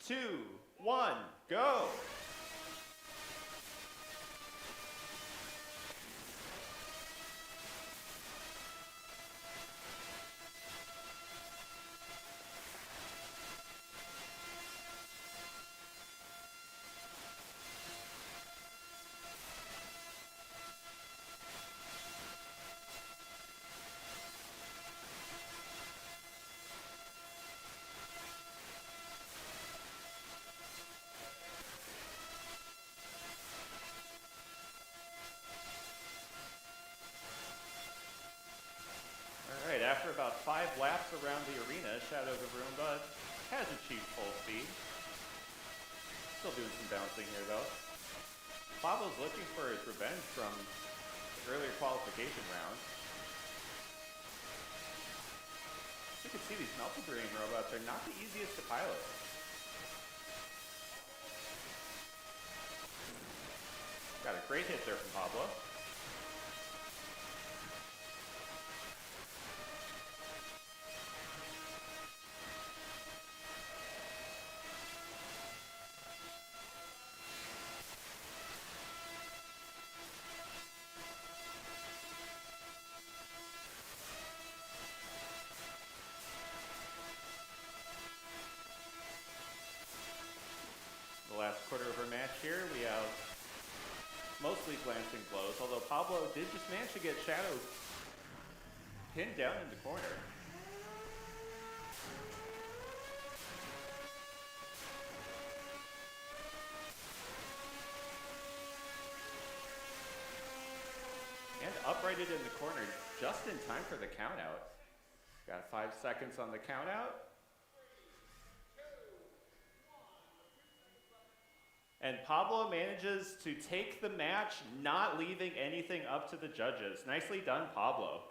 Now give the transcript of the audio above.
2, 1, go! Alright, after about 5 laps around the arena, Shadow the Roomba has achieved full speed. Still doing some bouncing here though. Pablo's looking for his revenge from the earlier qualification round. You can see these multi-brain robots are not the easiest to pilot. Got a great hit there from Pablo. The last quarter of our match here, we have mostly glancing blows, although Pablo did just manage to get Shadow pinned down in the corner. And uprighted in the corner just in time for the count out. Got 5 seconds on the count out. And Pablo manages to take the match, not leaving anything up to the judges. Nicely done, Pablo.